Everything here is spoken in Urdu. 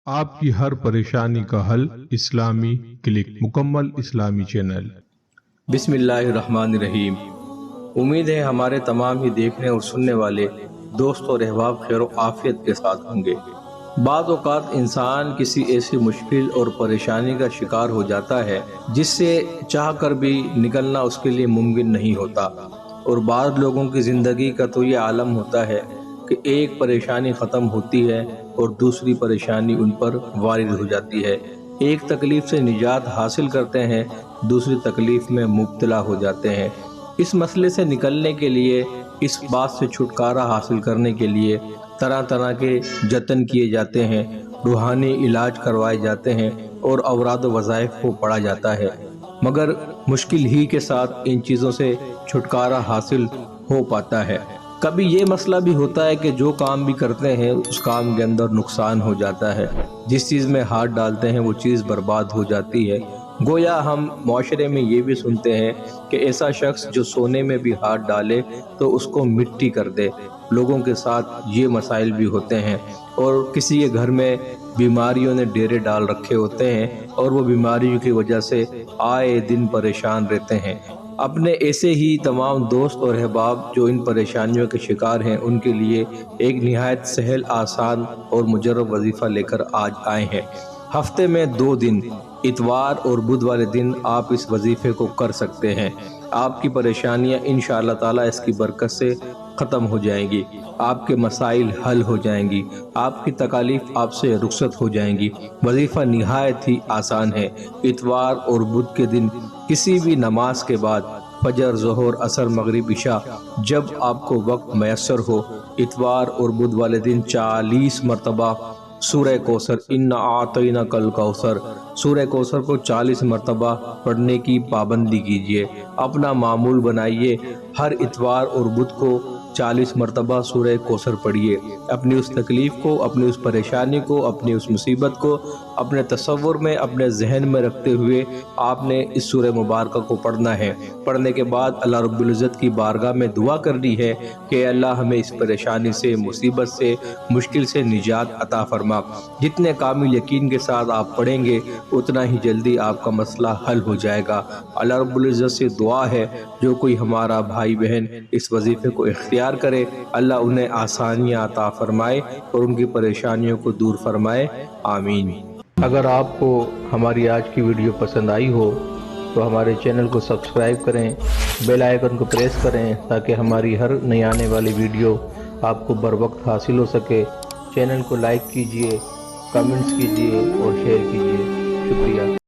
آپ کی ہر پریشانی کا حل اسلامی کلک، مکمل اسلامی چینل۔ بسم اللہ الرحمن الرحیم۔ امید ہے ہمارے تمام ہی دیکھنے اور سننے والے دوست اور احباب خیر و عافیت کے ساتھ ہوں گے۔ بعض اوقات انسان کسی ایسی مشکل اور پریشانی کا شکار ہو جاتا ہے جس سے چاہ کر بھی نکلنا اس کے لیے ممکن نہیں ہوتا، اور بعض لوگوں کی زندگی کا تو یہ عالم ہوتا ہے کہ ایک پریشانی ختم ہوتی ہے اور دوسری پریشانی ان پر وارد ہو جاتی ہے۔ ایک تکلیف سے نجات حاصل کرتے ہیں، دوسری تکلیف میں مبتلا ہو جاتے ہیں۔ اس مسئلے سے نکلنے کے لیے، اس بات سے چھٹکارا حاصل کرنے کے لیے طرح طرح کے جتن کیے جاتے ہیں، روحانی علاج کروائے جاتے ہیں اور اوراد و وظائف کو پڑھا جاتا ہے، مگر مشکل ہی کے ساتھ ان چیزوں سے چھٹکارا حاصل ہو پاتا ہے۔ کبھی یہ مسئلہ بھی ہوتا ہے کہ جو کام بھی کرتے ہیں اس کام کے اندر نقصان ہو جاتا ہے، جس چیز میں ہاتھ ڈالتے ہیں وہ چیز برباد ہو جاتی ہے۔ گویا ہم معاشرے میں یہ بھی سنتے ہیں کہ ایسا شخص جو سونے میں بھی ہاتھ ڈالے تو اس کو مٹی کر دے۔ لوگوں کے ساتھ یہ مسائل بھی ہوتے ہیں، اور کسی کے گھر میں بیماریوں نے ڈیرے ڈال رکھے ہوتے ہیں اور وہ بیماریوں کی وجہ سے آئے دن پریشان رہتے ہیں۔ اپنے ایسے ہی تمام دوست اور احباب جو ان پریشانیوں کے شکار ہیں، ان کے لیے ایک نہایت سہل، آسان اور مجرب وظیفہ لے کر آج آئے ہیں۔ ہفتے میں 2 دن، اتوار اور بدھ والے دن آپ اس وظیفے کو کر سکتے ہیں۔ آپ کی پریشانیاں انشاءاللہ تعالی اس کی برکت سے ختم ہو جائیں گی، آپ کے مسائل حل ہو جائیں گی، آپ کی تکالیف آپ سے رخصت ہو جائیں گی۔ وظیفہ نہایت ہی آسان ہے۔ اتوار اور بدھ کے دن کسی بھی نماز کے بعد، فجر، ظہر، عصر، مغرب، عشاء، جب آپ کو وقت میسر ہو، اتوار اور بدھ والے دن 40 مرتبہ سورہ کوثر، اِنَّا أَعْطَيْنَاكَ الْكَوْثَرَ، سورہ کوثر کو 40 مرتبہ پڑھنے کی پابندی کیجیے۔ اپنا معمول بنائیے، ہر اتوار اور بدھ کو 40 مرتبہ سورہ کوثر پڑھیے۔ اپنی اس تکلیف کو، اپنی اس پریشانی کو، اپنی اس مصیبت کو اپنے تصور میں، اپنے ذہن میں رکھتے ہوئے آپ نے اس سورہ مبارکہ کو پڑھنا ہے۔ پڑھنے کے بعد اللہ رب العزت کی بارگاہ میں دعا کرنی ہے کہ اللہ ہمیں اس پریشانی سے، مصیبت سے، مشکل سے نجات عطا فرما۔ جتنے کامل یقین کے ساتھ آپ پڑھیں گے اتنا ہی جلدی آپ کا مسئلہ حل ہو جائے گا۔ اللہ رب العزت سے دعا ہے جو کوئی ہمارا بھائی بہن اس وظیفے کو اختیار کرے، اللہ انہیں آسانیاں عطا فرمائے اور ان کی پریشانیوں کو دور فرمائے، آمین۔ اگر آپ کو ہماری آج کی ویڈیو پسند آئی ہو تو ہمارے چینل کو سبسکرائب کریں، بیل آئیکن کو پریس کریں تاکہ ہماری ہر نئی آنے والی ویڈیو آپ کو بر وقت حاصل ہو سکے۔ چینل کو لائک کیجئے، کمنٹس کیجئے اور شیئر کیجئے۔ شکریہ۔